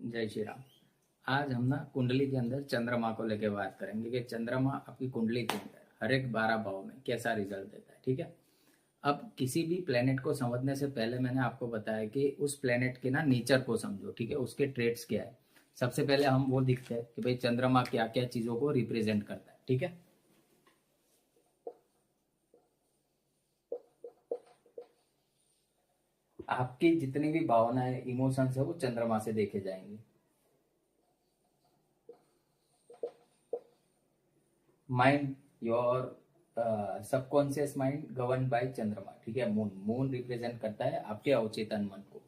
जय श्री राम। आज हम ना कुंडली के अंदर चंद्रमा को लेके बात करेंगे कि चंद्रमा आपकी कुंडली के अंदर हर एक 12 भाव में कैसा रिजल्ट देता है। ठीक है। अब किसी भी प्लेनेट को समझने से पहले मैंने आपको बताया कि उस प्लेनेट के ना नेचर को समझो। ठीक है, उसके ट्रेट्स क्या है। सबसे पहले हम वो दिखते हैं कि भाई चंद्रमा क्या क्या चीजों को रिप्रेजेंट करता है। ठीक है, आपकी जितनी भी भावनाएं इमोशंस है वो चंद्रमा से देखे जाएंगे। Mind, your subconscious mind govern by चंद्रमा। ठीक है, मून मून रिप्रेजेंट करता है आपके अवचेतन मन को।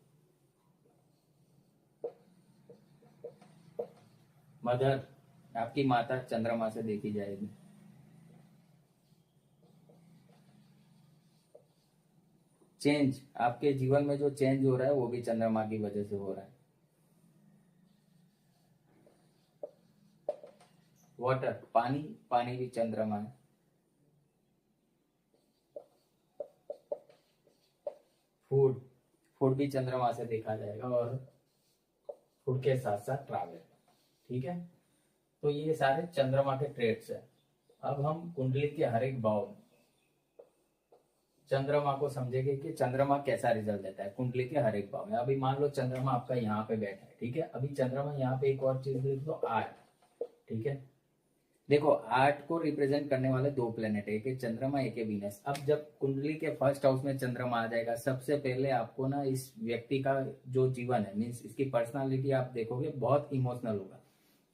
मदर, आपकी माता चंद्रमा से देखी जाएगी। चेंज, आपके जीवन में जो चेंज हो रहा है वो भी चंद्रमा की वजह से हो रहा है। वाटर, पानी, पानी भी चंद्रमा है। फूड, फूड भी चंद्रमा से देखा जाएगा। और फूड के साथ साथ ट्रैवल। ठीक है, तो ये सारे चंद्रमा के ट्रेड्स है। अब हम कुंडली के हर एक भाव में चंद्रमा को समझेंगे कि चंद्रमा कैसा रिजल्ट देता है कुंडली के हर एक भाव में। अभी मान लो चंद्रमा आपका यहाँ पे बैठा है। ठीक है, अभी चंद्रमा यहाँ पे एक और चीज देख लो, आर्ट। ठीक है, देखो आर्ट को रिप्रेजेंट करने वाले दो प्लेनेट है, एक है चंद्रमा एक है वीनस। अब जब कुंडली के फर्स्ट हाउस में चंद्रमा आ जाएगा, सबसे पहले आपको ना इस व्यक्ति का जो जीवन है मीन्स इसकी पर्सनालिटी आप देखोगे बहुत इमोशनल होगा।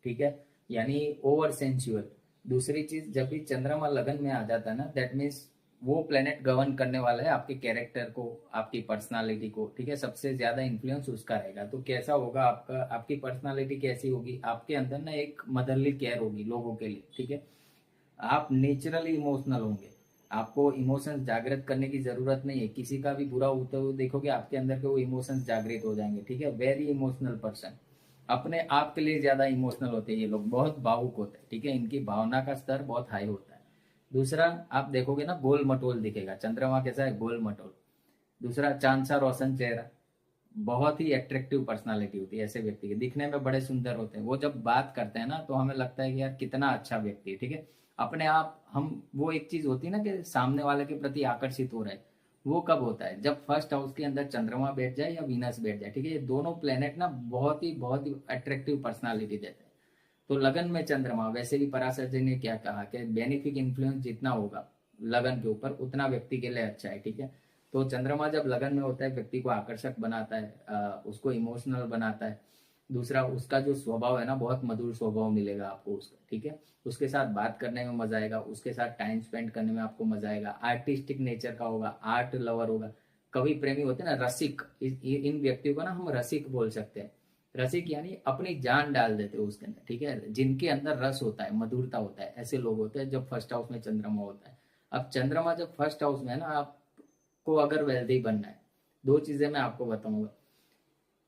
ठीक है, यानी ओवर सेंसुअल। दूसरी चीज, जब भी चंद्रमा लगन में आ जाता है ना, दैट मीन्स वो प्लेनेट गवर्न करने वाला है आपके कैरेक्टर को, आपकी पर्सनालिटी को। ठीक है, सबसे ज्यादा इन्फ्लुएंस उसका रहेगा। तो कैसा होगा आपका, आपकी पर्सनालिटी कैसी होगी, आपके अंदर ना एक मदरली केयर होगी लोगों के लिए। ठीक है, आप नेचुरली इमोशनल होंगे। आपको इमोशंस जागृत करने की जरूरत नहीं है। किसी का भी बुरा होता हुआ देखोगे आपके अंदर के वो इमोशंस जागृत हो जाएंगे। ठीक है, वेरी इमोशनल पर्सन, अपने आप के लिए ज्यादा इमोशनल होते हैं ये लोग, बहुत भावुक होते हैं। ठीक है, इनकी भावना का स्तर बहुत हाई होता है। दूसरा, आप देखोगे ना गोल मटोल दिखेगा। चंद्रमा कैसा है, गोल मटोल। दूसरा, चांद सा रोशन चेहरा। बहुत ही अट्रैक्टिव पर्सनालिटी होती है ऐसे व्यक्ति की, दिखने में बड़े सुंदर होते हैं। वो जब बात करते हैं ना तो हमें लगता है कि यार कितना अच्छा व्यक्ति है। ठीक है, अपने आप हम, वो एक चीज होती है ना कि सामने वाले के प्रति आकर्षित हो रहे हैं। वो कब होता है, जब फर्स्ट हाउस के अंदर चंद्रमा बैठ जाए या वीनस बैठ जाए। ठीक है, ये दोनों प्लेनेट ना बहुत ही अट्रैक्टिव पर्सनालिटी देते हैं। तो लगन में चंद्रमा, वैसे भी पराशर जी ने क्या कहा कि बेनिफिक इन्फ्लुएंस जितना होगा लगन के ऊपर उतना व्यक्ति के लिए अच्छा है। ठीक है, तो चंद्रमा जब लगन में होता है व्यक्ति को आकर्षक बनाता है, उसको इमोशनल बनाता है। दूसरा, उसका जो स्वभाव है ना, बहुत मधुर स्वभाव मिलेगा आपको उसका। ठीक है, उसके साथ बात करने में मजा आएगा, उसके साथ टाइम स्पेंड करने में आपको मजा आएगा। आर्टिस्टिक नेचर का होगा, आर्ट लवर होगा। कवि प्रेमी होते हैं ना, रसिक, इन व्यक्तियों को ना हम रसिक बोल सकते हैं। रसिक यानी अपनी जान डाल देते हो उसके अंदर। ठीक है, जिनके अंदर रस होता है, मधुरता होता है, ऐसे लोग होते हैं जब फर्स्ट हाउस में चंद्रमा होता है। अब चंद्रमा जब फर्स्ट हाउस में है ना, आपको अगर वेल्दी बनना है, दो चीजें मैं आपको बताऊंगा।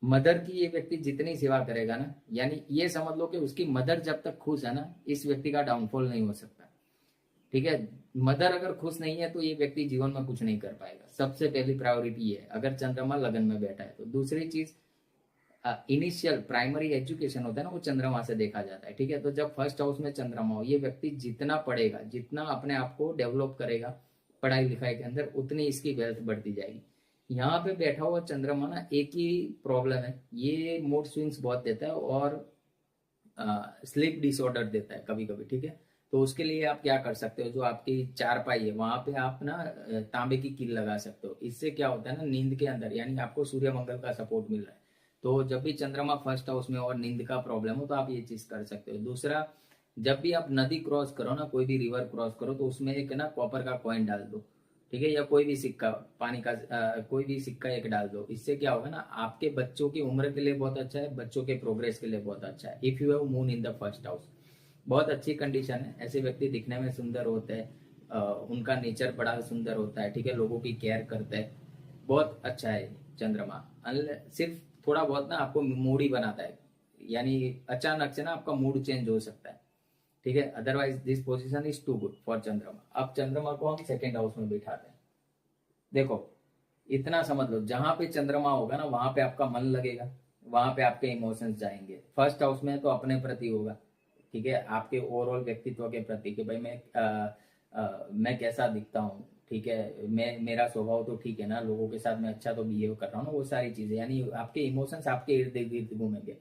मदर की ये व्यक्ति जितनी सेवा करेगा ना, यानी ये समझ लो कि उसकी मदर जब तक खुश है ना, इस व्यक्ति का डाउनफॉल नहीं हो सकता। ठीक है, मदर अगर खुश नहीं है तो ये व्यक्ति जीवन में कुछ नहीं कर पाएगा। सबसे पहली प्रायोरिटी ये है अगर चंद्रमा लगन में बैठा है तो। दूसरी चीज, इनिशियल प्राइमरी एजुकेशन होता है ना, वो चंद्रमा से देखा जाता है। ठीक है, तो जब फर्स्ट हाउस में चंद्रमा हो, ये व्यक्ति जितना पढ़ेगा, जितना अपने आप को डेवलप करेगा पढ़ाई लिखाई के अंदर, उतनी इसकी वेल्थ बढ़ती जाएगी। यहाँ पे बैठा हुआ चंद्रमा ना, एक ही प्रॉब्लम है, ये मूड स्विंग्स बहुत देता है और स्लीप डिसऑर्डर देता है कभी कभी। ठीक है, तो उसके लिए आप क्या कर सकते हो, जो आपकी चारपाई है वहां पे आप ना तांबे की कील लगा सकते हो। इससे क्या होता है ना, नींद के अंदर यानी आपको सूर्य मंगल का सपोर्ट मिल रहा है। तो जब भी चंद्रमा फर्स्ट हाउस में और नींद का प्रॉब्लम हो तो आप ये चीज कर सकते हो। दूसरा, जब भी आप नदी क्रॉस करो ना, कोई भी रिवर क्रॉस करो, तो उसमें एक ना कॉपर का कॉइन डाल दो। ठीक है, या कोई भी सिक्का, पानी का कोई भी सिक्का एक डाल दो। इससे क्या होगा ना, आपके बच्चों की उम्र के लिए बहुत अच्छा है, बच्चों के प्रोग्रेस के लिए बहुत अच्छा है। If you have moon in the first house, बहुत अच्छी कंडीशन है। ऐसे व्यक्ति दिखने में सुंदर होते हैं, उनका नेचर बड़ा सुंदर होता है। ठीक है, लोगों की केयर करते हैं, बहुत अच्छा है चंद्रमा। सिर्फ थोड़ा बहुत ना आपको मूडी बनाता है, यानी अचानक से ना आपका मूड चेंज हो सकता है। ठीक है, otherwise this position is too good for चंद्रमा। अब चंद्रमा को हम सेकेंड हाउस में बिठाते हैं। देखो, इतना समझ लो, जहां पे चंद्रमा होगा ना वहां पे आपका मन लगेगा, वहां पे आपके इमोशंस जाएंगे। फर्स्ट हाउस में तो अपने प्रति होगा, ठीक है, आपके ओवरऑल व्यक्तित्व के प्रति कि भाई मैं कैसा दिखता हूँ, ठीक है, मैं मेरा स्वभाव तो ठीक है ना, लोगों के साथ मैं अच्छा तो बिहेव कर रहा हूँ ना, वो सारी चीजें, यानी आपके इमोशंस आपके इर्द गिर्द घूमेंगे।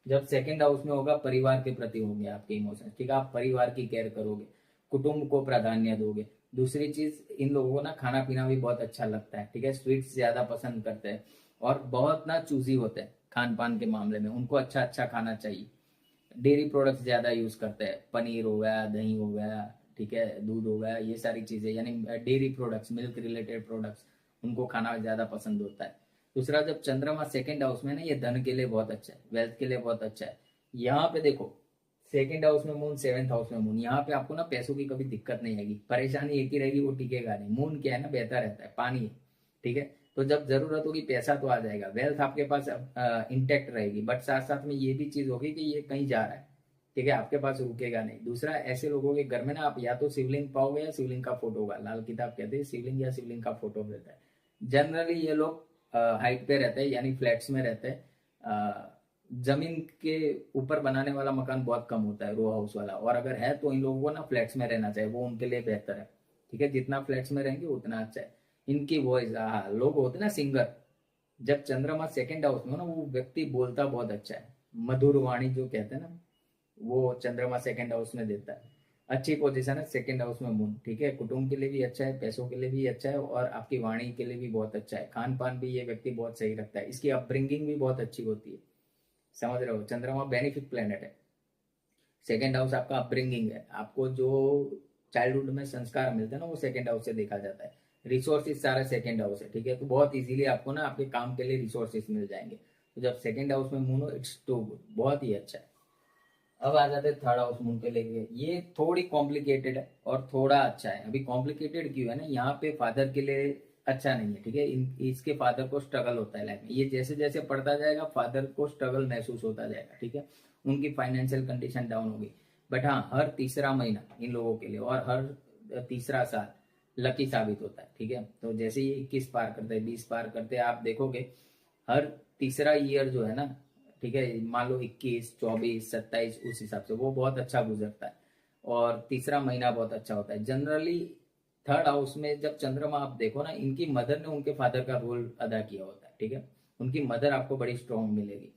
जब सेकंड हाउस में होगा, परिवार के प्रति होंगे आपके इमोशंस, ठीक है, आप परिवार की केयर करोगे, कुटुंब को प्राधान्य दोगे। दूसरी चीज, इन लोगों को ना खाना पीना भी बहुत अच्छा लगता है, ठीक है, स्वीट्स ज्यादा पसंद करते हैं और बहुत ना चूजी होते हैं खान पान के मामले में, उनको अच्छा अच्छा खाना चाहिए। डेयरी प्रोडक्ट्स ज्यादा यूज करते हैं, पनीर हो गया, दही हो गया, ठीक है, दूध हो गया, ये सारी चीजें, यानी dairy products, milk related products, उनको खाना ज्यादा पसंद होता है। दूसरा, जब चंद्रमा सेकंड हाउस में ना, ये धन के लिए बहुत अच्छा है, वेल्थ के लिए बहुत अच्छा है। यहाँ पे देखो, सेकंड हाउस में मून, सेवेंथ हाउस में मून, यहाँ पे आपको ना पैसों की कभी दिक्कत नहीं आएगी, परेशानी एक ही रहेगी, वो टिकेगा नहीं। मून क्या है ना, बहता रहता है, पानी है, ठीक है, तो जब जरूरत होगी पैसा तो आ जाएगा, वेल्थ आपके पास इंटेक्ट रहेगी, बट साथ साथ में ये भी चीज होगी कि ये कहीं जा रहा है, ठीक है, आपके पास रुकेगा नहीं। दूसरा, ऐसे लोगों के घर में ना आप या तो शिवलिंग पाओगे या शिवलिंग का फोटो होगा, लाल किताब कहते हैं, शिवलिंग या शिवलिंग का फोटो रहता है। जनरली ये लोग हाइट पे रहते हैं, यानी फ्लैट्स में रहते हैं। जमीन के ऊपर बनाने वाला मकान बहुत कम होता है, रो हाउस वाला, और अगर है तो इन लोगों को ना फ्लैट्स में रहना चाहिए, वो उनके लिए बेहतर है, ठीक है, जितना फ्लैट्स में रहेंगे उतना अच्छा है। इनकी वॉइस, लोग होते हैं ना सिंगर, जब चंद्रमा सेकंड हाउस में हो ना, वो व्यक्ति बोलता बहुत अच्छा है, मधुर वाणी जो कहते हैं ना, वो चंद्रमा सेकंड हाउस में देता है। अच्छी पोजीशन है सेकंड हाउस में मून, ठीक है, कुटुंब के लिए भी अच्छा है, पैसों के लिए भी अच्छा है, और आपकी वाणी के लिए भी बहुत अच्छा है। खान पान भी ये व्यक्ति बहुत सही रखता है, इसकी अपब्रिंगिंग भी बहुत अच्छी होती है, समझ रहे हो, चंद्रमा बेनिफिक प्लेनेट है। सेकेंड हाउस आपका अपब्रिंगिंग है, आपको जो चाइल्डहुड में संस्कार मिलते हैं ना, वो सेकेंड हाउस से देखा जाता है। रिसोर्सेज सारे सेकेंड हाउस है, ठीक है, तो बहुत इजीली आपको ना आपके काम के लिए रिसोर्सेज मिल जाएंगे। तो जब सेकेंड हाउस में मून हो, इट्स टू गुड, बहुत ही अच्छा है। अब आ जाते हैं थर्ड हाउस मून के लिए, ये थोड़ी कॉम्प्लिकेटेड है और थोड़ा अच्छा है। अभी कॉम्प्लिकेटेड क्यों है ना, यहाँ पे फादर के लिए अच्छा नहीं है, ठीक है, इसके फादर को स्ट्रगल होता है लाइफ में, ये जैसे जैसे पढ़ता जाएगा फादर को स्ट्रगल महसूस होता जाएगा, ठीक है, उनकी फाइनेंशियल कंडीशन डाउन होगी। बट हाँ, हर तीसरा महीना इन लोगों के लिए और हर तीसरा साल लकी साबित होता है, ठीक है, तो जैसे ही 21 पार करते हैं, 20 पार करते हैं, आप देखोगे हर तीसरा ईयर जो है ना, ठीक है, मान लो 21, 24, 27, उस हिसाब से वो बहुत अच्छा गुजरता है, और तीसरा महीना बहुत अच्छा होता है जनरली। थर्ड हाउस में जब चंद्रमा आप देखो ना, इनकी मदर ने उनके फादर का रोल अदा किया होता है, ठीक है, उनकी मदर आपको बड़ी स्ट्रांग मिलेगी।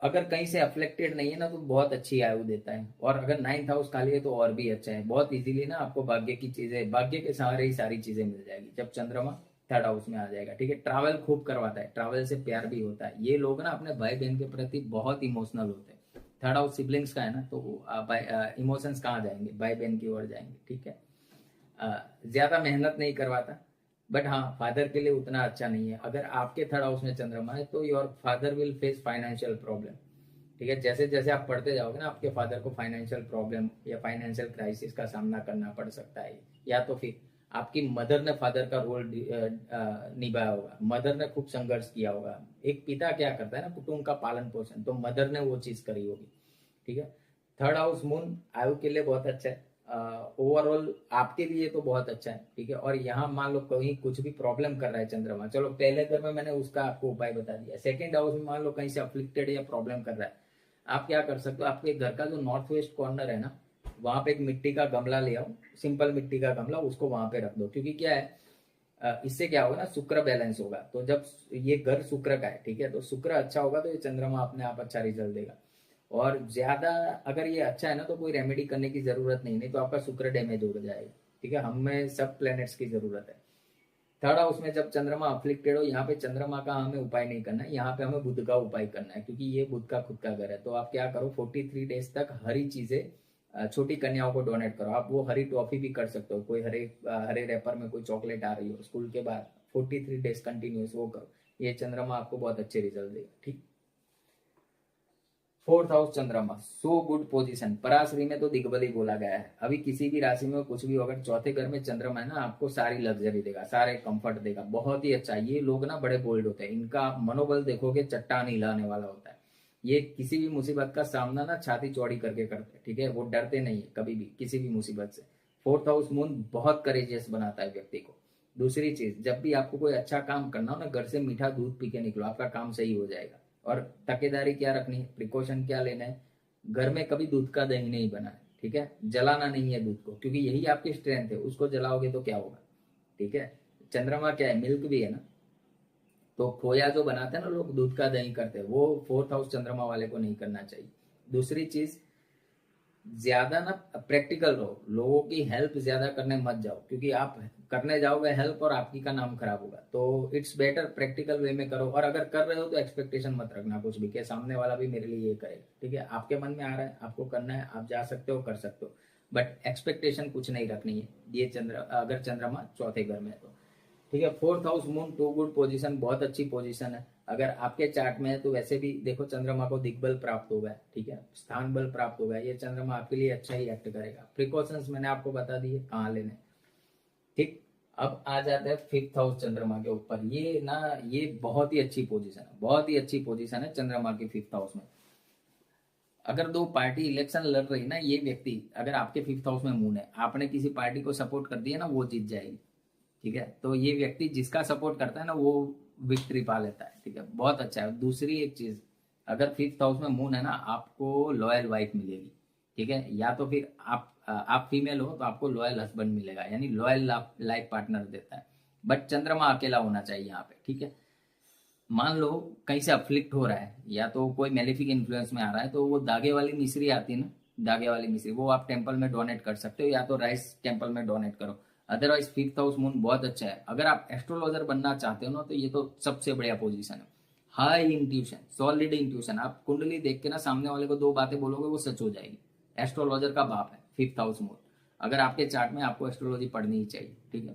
अगर कहीं से अफ्लेक्टेड नहीं है ना, तो बहुत अच्छी आयु देता है, और अगर नाइन्थ हाउस खाली है तो और भी अच्छा है, बहुत इजीली ना आपको भाग्य की चीजें, भाग्य के सहारे ही सारी चीजें मिल जाएगी जब चंद्रमा थर्ड हाउस में आ जाएगा, ठीक है। ट्रैवल खूब करवाता है, ट्रैवल से प्यार भी होता है, ये लोग ना अपने भाई बहन के प्रति बहुत इमोशनल होते हैं। थर्ड हाउस सिबलिंग्स का है ना, तो इमोशंस कहाँ जाएंगे, भाई बहन की ओर जाएंगे, ठीक है। ज्यादा मेहनत नहीं करवाता, बट हाँ फादर के लिए उतना अच्छा नहीं है। अगर आपके थर्ड हाउस में चंद्रमा है तो your father will face financial problem, ठीक है, जैसे जैसे आप पढ़ते जाओगे ना, आपके फादर को फाइनेंशियल प्रॉब्लम या फाइनेंशियल क्राइसिस का सामना करना पड़ सकता है, या तो फिर आपकी मदर ने फादर का रोल निभाया होगा, मदर ने खूब संघर्ष किया होगा। एक पिता क्या करता है ना, कुटुंब का पालन पोषण, तो मदर ने वो चीज करी होगी, ठीक है। थर्ड हाउस मून आयु के लिए बहुत अच्छा है, ओवरऑल आपके लिए तो बहुत अच्छा है, ठीक है। और यहाँ मान लो कहीं कुछ भी प्रॉब्लम कर रहा है चंद्रमा, चलो पहले घर में मैंने उसका आपको उपाय बता दिया। सेकंड हाउस में मान लो कहीं से अफ्लिक्टेड या प्रॉब्लम कर रहा है, आप क्या कर सकते हो, आपके घर का जो नॉर्थ वेस्ट कॉर्नर है ना, वहां पे एक मिट्टी का गमला ले आओ, सिंपल मिट्टी का गमला, उसको वहां पे रख दो, क्योंकि क्या है, इससे क्या होगा ना, शुक्र बैलेंस होगा। तो जब ये घर शुक्र का है, ठीक है, तो शुक्र अच्छा होगा तो ये चंद्रमा अपने आप अच्छा रिजल्ट देगा। और ज्यादा अगर ये अच्छा है ना, तो कोई रेमेडी करने की जरूरत नहीं, नहीं तो आपका शुक्र डैमेज हो जाएगा, ठीक है, हमें सब प्लैनेट्स की जरूरत है। थर्ड हाउस में जब चंद्रमा अफ्लिक्टेड हो, यहाँ पे चंद्रमा का हमें उपाय नहीं करना है, यहाँ पे हमें बुध का उपाय करना है, क्योंकि ये बुध का खुद का घर है। तो आप क्या करो, 43 डेज तक हरी चीजें, छोटी कन्याओं को डोनेट करो। आप वो हरी टॉफी भी कर सकते हो, कोई हरे हरे रैपर में कोई चॉकलेट आ रही हो स्कूल के बाद, 43 डेज कंटिन्यूस वो करो, ये चंद्रमा आपको बहुत अच्छे रिजल्ट देगा, ठीक। फोर्थ हाउस चंद्रमा, सो गुड पोजीशन, पराश्री में तो दिग्बली बोला गया है। अभी किसी भी राशि में कुछ भी, अगर चौथे घर में चंद्रमा है ना, आपको सारी लग्जरी देगा, सारे कंफर्ट देगा, बहुत ही अच्छा। ये लोग ना बड़े बोल्ड होते हैं, इनका आप मनोबल देखोगे चट्टान हिलाने वाला होता है। ये किसी भी मुसीबत का सामना ना छाती चौड़ी करके करते हैं, ठीक है, वो डरते नहीं है कभी भी किसी भी मुसीबत से। फोर्थ हाउस मून बहुत करेजियस बनाता है व्यक्ति को, दूसरी चीज, जब भी आपको कोई अच्छा काम करना हो ना, घर से मीठा दूध पी के निकलो, आपका काम सही हो जाएगा। और तकेदारी क्या रखनी है, प्रिकॉशन क्या लेना है, घर में कभी दूध का दही नहीं बना है, ठीक है, जलाना नहीं है दूध को, क्योंकि यही आपकी स्ट्रेंथ है, उसको जलाओगे तो क्या होगा, ठीक है। चंद्रमा क्या है, मिल्क भी है ना, तो खोया जो बनाते हैं ना लोग, दूध का दही करते हैं, वो 4th हाउस चंद्रमा वाले को नहीं करना चाहिए। दूसरी चीज, ज्यादा ना प्रैक्टिकल रहो, लोगों की हेल्प ज्यादा करने मत जाओ, क्योंकि आप करने जाओगे हेल्प और आपकी का नाम खराब होगा। तो इट्स बेटर प्रैक्टिकल वे में करो, और अगर कर रहे हो तो एक्सपेक्टेशन मत रखना कुछ भी, कि सामने वाला भी मेरे लिए ये करेगा, ठीक है। आपके मन में आ रहा है, आपको करना है, आप जा सकते हो, कर सकते हो, बट एक्सपेक्टेशन कुछ नहीं रखनी है। ये अगर चंद्रमा चौथे घर में है तो, ठीक है। 4th house moon too good position, बहुत अच्छी पोजीशन है। अगर आपके चार्ट में है तो वैसे भी देखो, चंद्रमा को दिग्बल प्राप्त होगा, ठीक है, स्थान बल प्राप्त होगा, ये चंद्रमा आपके लिए अच्छा ही एक्ट करेगा। प्रिकॉशंस मैंने आपको बता दिए कहाँ लेने, ठीक। अब आ जाता है 5th हाउस चंद्रमा के ऊपर। ये ना, ये बहुत ही अच्छी पोजीशन है, बहुत ही अच्छी पोजीशन है चंद्रमा की 5th हाउस में। अगर दो पार्टी इलेक्शन लड़ रही ना, ये व्यक्ति अगर आपके 5th हाउस में मून है, आपने किसी पार्टी को सपोर्ट कर दिया ना, वो जीत जाएगी, ठीक है। तो ये व्यक्ति जिसका सपोर्ट करता है ना, वो विक्ट्री पा लेता है, ठीक है, बहुत अच्छा है। दूसरी एक चीज, अगर 5th हाउस में मून है ना, आपको लॉयल वाइफ मिलेगी, ठीक है, या तो फिर आप फीमेल हो तो आपको लॉयल हस्बैंड मिलेगा, यानी लॉयल लाइफ पार्टनर देता है। बट चंद्रमा अकेला होना चाहिए यहाँ पे, ठीक है। मान लो कहीं से अफ्लिक्ट हो रहा है, या तो कोई मेलेफिक इन्फ्लुएंस में आ रहा है, तो वो धागे वाली मिश्री आती है ना, धागे वाली मिश्री, वो आप टेम्पल में डोनेट कर सकते हो, या तो राइस टेम्पल में डोनेट करो। अदरवाइज 5th हाउस मून बहुत अच्छा है। अगर आप एस्ट्रोलॉजर बनना चाहते हो ना, तो ये तो सबसे बढ़िया पोजीशन है। हाई इंट्यूशन, सॉलिड इंट्यूशन, आप कुंडली देख के ना सामने वाले को दो बातें बोलोगे, वो सच हो जाएगी। एस्ट्रोलॉजर का बाप है 5th हाउस मून। अगर आपके चार्ट में, आपको एस्ट्रोलॉजी पढ़नी ही चाहिए, ठीक है।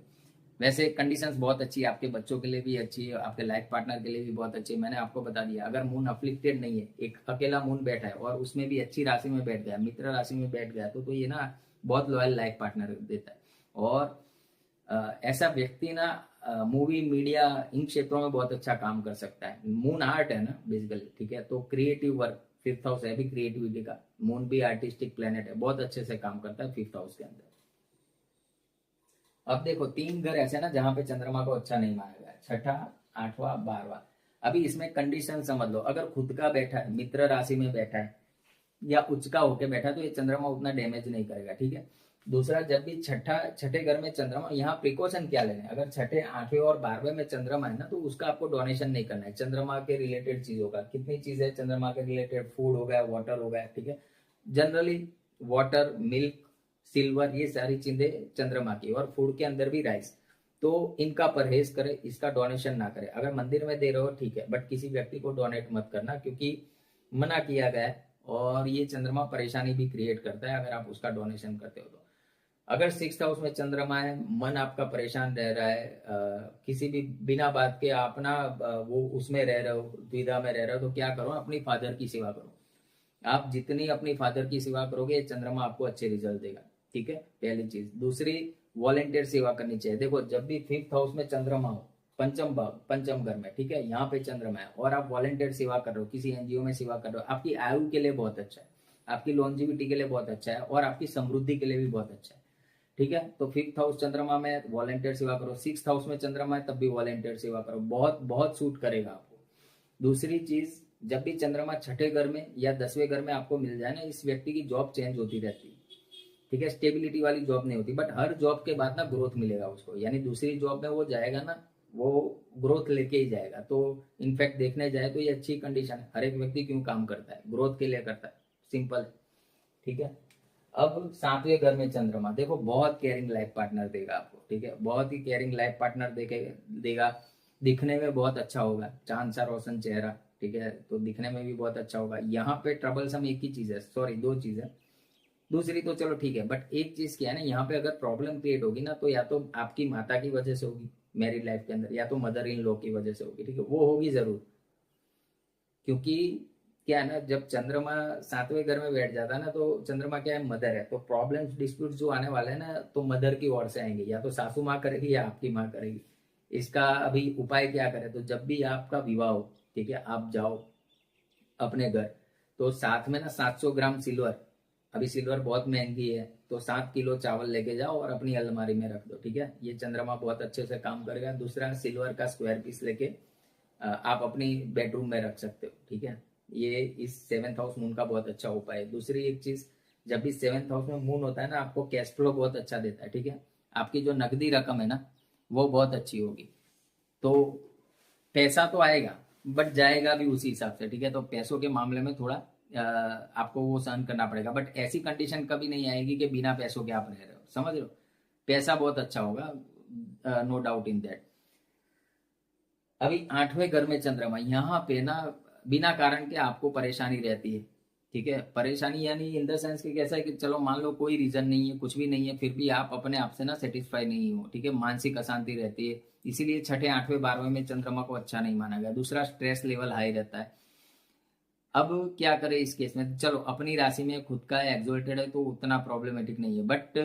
वैसे कंडीशंस बहुत अच्छी है, आपके बच्चों के लिए भी अच्छी है, आपके लाइफ पार्टनर के लिए भी बहुत अच्छी है। मैंने आपको बता दिया, अगर मून अफ्लिक्टेड नहीं है, एक अकेला मून बैठा है और उसमें भी अच्छी राशि में बैठ गया, मित्र राशि में बैठ गया, तो ये ना बहुत लॉयल लाइफ पार्टनर देता है। और ऐसा व्यक्ति ना मूवी, मीडिया, इन क्षेत्रों में बहुत अच्छा काम कर सकता है। मून आर्ट है ना बेसिकली, ठीक है, तो क्रिएटिव वर्क, 5th हाउस है भी क्रिएटिविटी का, मून भी आर्टिस्टिक प्लेनेट है, बहुत अच्छे से काम करता है 5th हाउस के अंदर। अब देखो, 3 घर ऐसे ना जहां पे चंद्रमा को अच्छा नहीं माना गया, छठा, 8वां, 12वां। अभी इसमें कंडीशन समझ लो, अगर खुद का बैठा है, मित्र राशि में बैठा है, या उच्च का होके बैठा है, तो ये चंद्रमा उतना डैमेज नहीं करेगा, ठीक है। दूसरा, जब भी छठे घर में चंद्रमा, यहाँ प्रिकॉशन क्या लेना है, अगर छठे, 8वें और 12वें में चंद्रमा है ना, तो उसका आपको डोनेशन नहीं करना है। चंद्रमा के रिलेटेड चीजों का, कितनी चीज है चंद्रमा के रिलेटेड, फूड हो गया, वाटर हो गया, ठीक है, जनरली वाटर, मिल्क, सिल्वर, ये सारी चीजें चंद्रमा की, और फूड के अंदर भी राइस, तो इनका परहेज करें, इसका डोनेशन ना करें। अगर मंदिर में दे रहे हो ठीक है, बट किसी व्यक्ति को डोनेट मत करना, क्योंकि मना किया गया है, और ये चंद्रमा परेशानी भी क्रिएट करता है अगर आप उसका डोनेशन करते हो तो। अगर 6th हाउस में चंद्रमा है, मन आपका परेशान रह रहा है, किसी भी बिना बात के अपना वो उसमें रह रहे हो, द्विधा में रह रहे हो, तो क्या करो, अपनी फादर की सेवा करो। आप जितनी अपनी फादर की सेवा करोगे, चंद्रमा आपको अच्छे रिजल्ट देगा, ठीक है, पहली चीज। दूसरी, वॉलेंटियर सेवा करनी चाहिए। देखो, जब भी 5th हाउस में चंद्रमा हो, पंचम भाव, पंचम घर में, ठीक है, यहाँ पे चंद्रमा है, और आप वॉलेंटियर सेवा कर रहे हो, किसी एनजीओ में सेवा कर रहे हो, आपकी आयु के लिए बहुत अच्छा है, आपकी लॉन्जिविटी के लिए बहुत अच्छा है, और आपकी समृद्धि के लिए भी बहुत अच्छा है, ठीक है। तो 5th हाउस चंद्रमा में वॉलेंटियर सेवा करो, 6th हाउस में चंद्रमा है तब भी वॉलेंटियर सेवा करो, बहुत बहुत सूट करेगा आपको। दूसरी चीज, जब भी चंद्रमा छठे घर में या 10वें घर में आपको मिल जाए ना, इस व्यक्ति की जॉब चेंज होती रहती है, ठीक है, स्टेबिलिटी वाली जॉब नहीं होती, बट हर जॉब के बाद ना ग्रोथ मिलेगा उसको, यानी दूसरी जॉब में वो जाएगा ना, वो ग्रोथ लेके ही जाएगा। तो इनफैक्ट देखने जाए तो ये अच्छी कंडीशन है। हर एक व्यक्ति क्यों काम करता है, ग्रोथ के लिए करता है, सिंपल है, ठीक है। अब 7वें घर में चंद्रमा, देखो बहुत केयरिंग लाइफ पार्टनर देगा आपको, ठीक है, बहुत ही केयरिंग लाइफ पार्टनर देगा। दिखने में बहुत अच्छा होगा, चांद सा रोशन चेहरा, ठीक है, तो दिखने में भी बहुत अच्छा होगा। यहाँ पे ट्रबलसम एक ही चीज है, सॉरी, दो चीज है, दूसरी तो चलो ठीक है, बट एक चीज क्या है ना, यहाँ पे अगर प्रॉब्लम क्रिएट होगी ना, तो या तो आपकी माता की वजह से होगी मैरिड लाइफ के अंदर, या तो मदर इन लॉ की वजह से होगी, ठीक है, वो होगी जरूर। क्योंकि क्या है ना, जब चंद्रमा 7वें घर में बैठ जाता है ना, तो चंद्रमा क्या है, मदर है, तो प्रॉब्लम्स, डिस्प्यूट जो आने वाले हैं ना, तो मदर की ओर से आएंगे, या तो सासू माँ करेगी या आपकी माँ करेगी। इसका अभी उपाय क्या करें, तो जब भी आपका विवाह हो, ठीक है, आप जाओ अपने घर, तो साथ में ना 700 ग्राम सिल्वर, अभी सिल्वर बहुत महंगी है, तो 7 किलो चावल लेके जाओ और अपनी अलमारी में रख दो, ठीक है। ये चंद्रमा बहुत अच्छे से काम करेगा। दूसरा, सिल्वर का स्क्वायर पीस लेके आप अपनी बेडरूम में रख सकते हो, ठीक है। ये इस 7th हाउस मून का बहुत अच्छा उपाय है। दूसरी एक चीज, जब भी 7th हाउस में मून होता है ना, आपको कैश फ्लो बहुत अच्छा देता है, ठीक है। आपकी जो नकदी रकम है ना, वो बहुत अच्छी होगी। तो पैसा तो आएगा बट जाएगा भी उसी हिसाब से, ठीक है। तो पैसों के मामले में थोड़ा आपको वो सहन करना पड़ेगा, बट ऐसी कंडीशन कभी नहीं आएगी कि बिना पैसों के आप रह रहे हो, समझ रहे हो। पैसा बहुत अच्छा होगा, नो डाउट इन दैट। अभी 8वें घर में चंद्रमा, यहाँ पे ना बिना कारण के आपको परेशानी रहती है, ठीक है। परेशानी यानी इन द सेंस कि कैसा है कि चलो मान लो कोई रीजन नहीं है, कुछ भी नहीं है, फिर भी आप अपने आप से ना सेटिस्फाई नहीं हो, ठीक है। मानसिक अशांति रहती है, इसीलिए 6ठे 8वें 12वें में चंद्रमा को अच्छा नहीं माना गया। दूसरा, स्ट्रेस लेवल हाई रहता है। अब क्या करें इस केस में, चलो अपनी राशि में खुद का एक्सोल्टेड है तो उतना प्रॉब्लमेटिक नहीं है, बट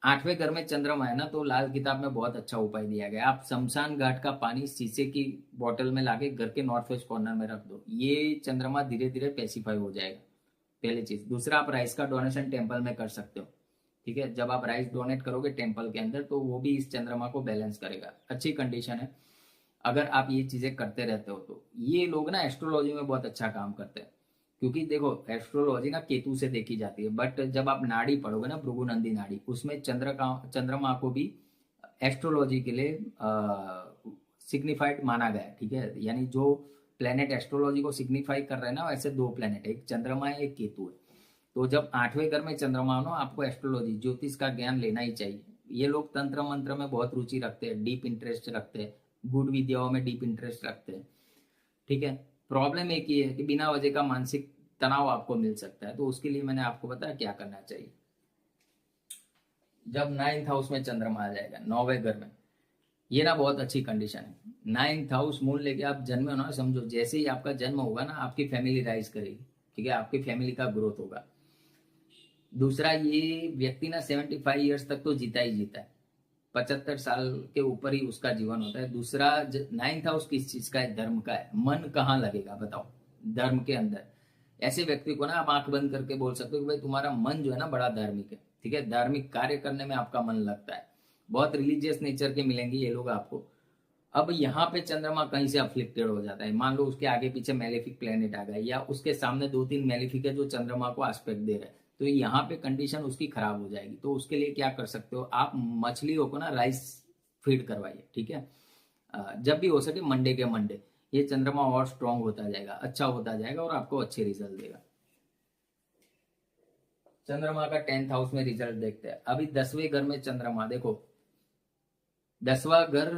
8वें घर में चंद्रमा है ना, तो लाल किताब में बहुत अच्छा उपाय दिया गया। आप शमशान घाट का पानी शीशे की बोतल में लाके घर के नॉर्थ वेस्ट कॉर्नर में रख दो, ये चंद्रमा धीरे धीरे पेसिफाई हो जाएगा, पहली चीज। दूसरा, आप राइस का डोनेशन टेम्पल में कर सकते हो, ठीक है। जब आप राइस डोनेट करोगे टेम्पल के अंदर, तो वो भी इस चंद्रमा को बैलेंस करेगा, अच्छी कंडीशन है। अगर आप ये चीजें करते रहते हो तो ये लोग ना एस्ट्रोलॉजी में बहुत अच्छा काम करते हैं, क्योंकि देखो एस्ट्रोलॉजी ना केतु से देखी जाती है, बट जब आप नाड़ी पढ़ोगे ना, भृगुनंदी नाड़ी, उसमें चंद्रमा को भी एस्ट्रोलॉजी के लिए सिग्निफाइड माना गया है, ठीक है। यानी जो प्लेनेट एस्ट्रोलॉजी को सिग्निफाई कर रहे हैं ना, वैसे दो प्लेनेट है, एक चंद्रमा है, एक केतु है। तो जब 8वें घर में चंद्रमा हो ना, आपको एस्ट्रोलॉजी ज्योतिष का ज्ञान लेना ही चाहिए। ये लोग तंत्र मंत्र में बहुत रुचि रखते हैं, डीप इंटरेस्ट रखते हैं, गुड विद्याओं में डीप इंटरेस्ट रखते हैं, ठीक है। प्रॉब्लम एक ही है कि बिना वजह का मानसिक तनाव आपको मिल सकता है, तो उसके लिए मैंने आपको बताया क्या करना चाहिए। जब 9th हाउस में चंद्रमा आ जाएगा, 9वें घर में, ये ना बहुत अच्छी कंडीशन है। 9th हाउस मून लेके आप जन्मे हो ना, समझो जैसे ही आपका जन्म होगा ना, आपकी फैमिली राइज करेगी, ठीक है, आपकी फैमिली का ग्रोथ होगा। दूसरा, ये व्यक्ति ना 75 ईयर्स तक तो जीता ही जीता है, 75 साल के ऊपर ही उसका जीवन होता है। दूसरा, 9th हाउस किस चीज का है? धर्म का है। मन कहाँ लगेगा बताओ? धर्म के अंदर। ऐसे व्यक्ति को ना आप आंख बंद करके बोल सकते हो कि भाई तुम्हारा मन जो है ना बड़ा धार्मिक है, ठीक है, धार्मिक कार्य करने में आपका मन लगता है। बहुत रिलीजियस नेचर के मिलेंगे ये लोग आपको। अब यहाँ पे चंद्रमा कहीं से अफ्लिक्टेड हो जाता है, मान लो उसके आगे पीछे मेलेफिक प्लेनेट आ गए, या उसके सामने 2-3 मेलेफिक है जो चंद्रमा को एस्पेक्ट दे रहे हैं, तो यहाँ पे कंडीशन उसकी खराब हो जाएगी। तो उसके लिए क्या कर सकते हो आप, मछलियों को ना राइस फीड करवाइए, ठीक है। जब भी हो सके मंडे के मंडे, ये चंद्रमा और स्ट्रांग होता जाएगा, अच्छा होता जाएगा और आपको अच्छे रिजल्ट देगा। चंद्रमा का 10th हाउस में रिजल्ट देखते हैं। अभी 10वें घर में चंद्रमा, देखो 10वां घर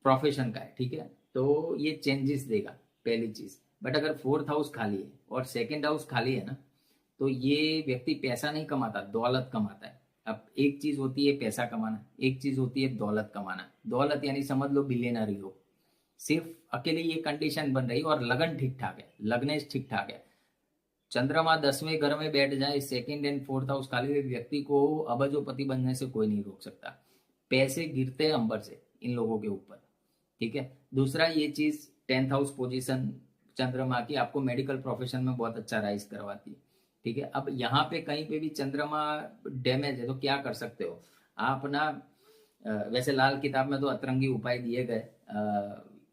प्रोफेशन का है, ठीक है, तो ये चेंजेस देगा, पहली चीज। बट अगर 4th हाउस खाली है और 2nd हाउस खाली है ना, तो ये व्यक्ति पैसा नहीं कमाता, दौलत कमाता है। अब एक चीज होती है पैसा कमाना, एक चीज होती है दौलत कमाना। दौलत यानी समझ लो बिलियनर ही हो, सिर्फ अकेले ये कंडीशन बन रही है, और लगन ठीक ठाक है, लगनेश ठीक ठाक है। चंद्रमा 10वें घर में बैठ जाए, 2nd एंड 4th हाउस खाली हुए व्यक्ति को अबजोपति बनने से कोई नहीं रोक सकता। पैसे गिरते हैं अंबर से इन लोगों के ऊपर, ठीक है। दूसरा, ये चीज 10th हाउस पोजीशन चंद्रमा की आपको मेडिकल प्रोफेशन में बहुत अच्छा राइज करवाती है, ठीक है। अब यहाँ पे कहीं पे भी चंद्रमा डैमेज है तो क्या कर सकते हो आप ना, वैसे लाल किताब में तो अतरंगी उपाय दिए गए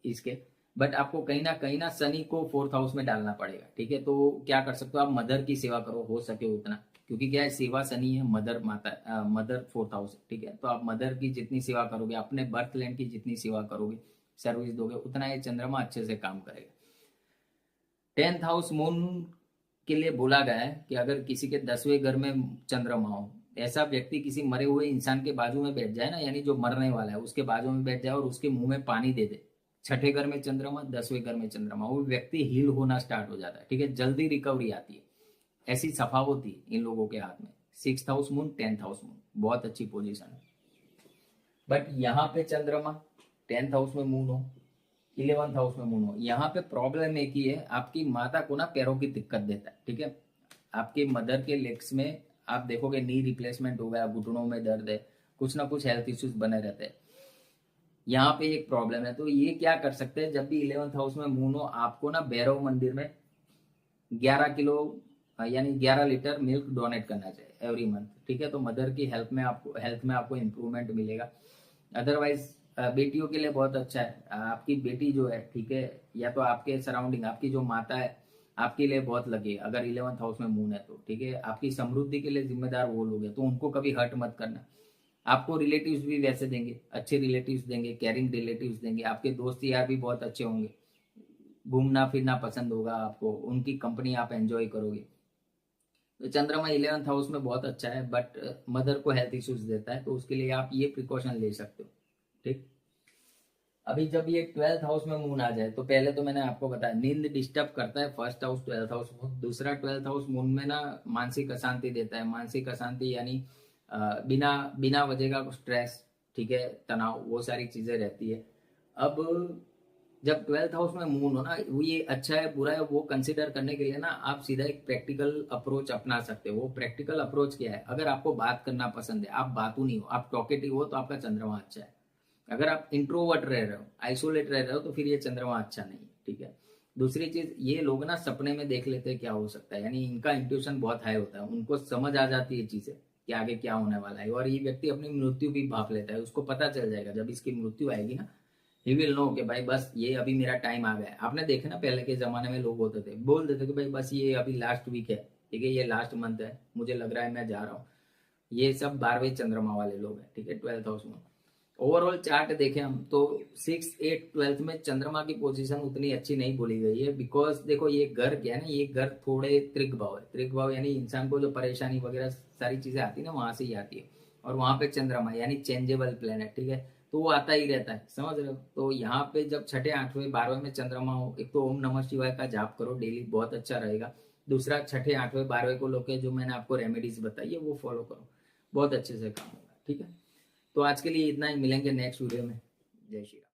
इसके, बट आपको कहीं ना शनि को 4th हाउस में डालना पड़ेगा, ठीक है। तो क्या कर सकते हो आप, मदर की सेवा करो, हो सके उतना, क्योंकि क्या है, सेवा शनि है, मदर माता, मदर 4th हाउस, ठीक है। तो आप मदर की जितनी सेवा करोगे, अपने बर्थ लैंड की जितनी सेवा करोगे, सर्विस दोगे, उतना ये चंद्रमा अच्छे से काम करेगा। 10th हाउस मून के लिए बोला गया है कि अगर किसी के 10वें घर में चंद्रमा हो, ऐसा व्यक्ति किसी मरे हुए इंसान के बाजू में बैठ जाए ना, यानी जो मरने वाला है उसके बाजू में बैठ जाए और उसके मुंह में पानी दे दे, 6ठे घर में चंद्रमा, 10वें घर में चंद्रमा, वो व्यक्ति हील होना स्टार्ट हो जाता है, ठीक है, जल्दी रिकवरी आती है। ऐसी सफा होती है इन लोगों के हाथ में। 6th house moon, 10th house moon, बहुत अच्छी पोजीशन है। बट यहाँ पे चंद्रमा 10th हाउस में मून हो, 11th हाउस में मून हो, यहाँ पे प्रॉब्लम एक ही है, आपकी माता को ना पैरों की दिक्कत देता है, ठीक है। आपके मदर के लेग्स में आप देखोगे नी रिप्लेसमेंट हो गया, घुटनों में दर्द है, कुछ ना कुछ हेल्थ इश्यूज बने रहते हैं। यहाँ पे एक प्रॉब्लम है, तो ये क्या कर सकते हैं, जब भी 11th हाउस में मून हो, आपको ना भैरव मंदिर में 11 किलो यानी 11 लीटर मिल्क डोनेट करना चाहिए एवरी मंथ, ठीक है। तो मदर की हेल्थ में आपको इम्प्रूवमेंट मिलेगा। अदरवाइज बेटियों के लिए बहुत अच्छा है। आपकी बेटी जो है, ठीक है, या तो आपके सराउंडिंग आपकी जो माता है आपके लिए बहुत लगे, अगर 11th हाउस में मून है तो, ठीक है। आपकी समृद्धि के लिए जिम्मेदार वो लोग हैं, तो उनको कभी हर्ट मत करना। आपको रिलेटिव्स भी वैसे देंगे, अच्छे रिलेटिव्स देंगे, केयरिंग रिलेटिव्स देंगे। आपके दोस्त यार भी बहुत अच्छे होंगे, घूमना फिरना पसंद होगा आपको, उनकी कंपनी आप एंजॉय करोगे। तो चंद्रमा 11th हाउस में बहुत अच्छा है, बट मदर को हेल्थ इश्यूज देता है, तो उसके लिए आप ये प्रिकॉशन ले सकते हो, ठीक। अभी जब ये 12th हाउस में मून आ जाए, तो पहले तो मैंने आपको बताया नींद डिस्टर्ब करता है, फर्स्ट हाउस 12th हाउस। दूसरा 12th हाउस मून में ना मानसिक अशांति देता है। मानसिक अशांति यानी बिना बिना वजह का स्ट्रेस, ठीक है, तनाव, वो सारी चीजें रहती है। अब जब 12th हाउस में मून हो ना, वो ये अच्छा है बुरा है वो कंसिडर करने के लिए ना आप सीधा एक प्रैक्टिकल अप्रोच अपना सकते हो। वो प्रैक्टिकल अप्रोच क्या है? अगर आपको बात करना पसंद है, आप बातू नहीं हो, आप टॉकेटिव हो, तो आपका चंद्रमा अच्छा है। अगर आप इंट्रोवर्ट रह रहे हो, आइसोलेट रह रहे हो, तो फिर ये चंद्रमा अच्छा नहीं है, ठीक है। दूसरी चीज, ये लोग ना सपने में देख लेते हैं क्या हो सकता है, यानी इनका इंट्यूशन बहुत हाई होता है, उनको समझ आ जाती है चीजें कि आगे क्या होने वाला है। और ये व्यक्ति अपनी मृत्यु भी भाप लेता है, उसको पता चल जाएगा जब इसकी मृत्यु आएगी ना, ही विल नो कि भाई बस ये अभी मेरा टाइम आ गया है। आपने देखा ना पहले के जमाने में लोग होते थे, बोल देते कि भाई बस ये अभी लास्ट वीक है, ठीक है, ये लास्ट मंथ है, मुझे लग रहा है मैं जा रहा हूँ। ये सब 12वें चंद्रमा वाले लोग हैं, ठीक है, 12th हाउस में। ओवरऑल चार्ट देखें हम तो 6, 8, 12th में चंद्रमा की पोजीशन उतनी अच्छी नहीं बोली गई है, बिकॉज देखो ये घर क्या है ना, ये घर थोड़े त्रिक भाव है। त्रिक भाव यानी इंसान को जो परेशानी वगैरह सारी चीजें आती है ना, वहां से ही आती है। और वहां पे चंद्रमा यानी चेंजेबल प्लेनेट, ठीक है, तो वो आता ही रहता है, समझ रहे हो। तो यहाँ पे जब 6, 8वें, 12वें में चंद्रमा हो, एक तो ओम नमः शिवाय का जाप करो डेली, बहुत अच्छा रहेगा। दूसरा 6, 8वें, 12वें को लोग जो मैंने आपको रेमेडीज बताई है वो फॉलो करो, बहुत अच्छे से काम होगा, ठीक है। तो आज के लिए इतना ही, मिलेंगे नेक्स्ट वीडियो में। जय श्री राम।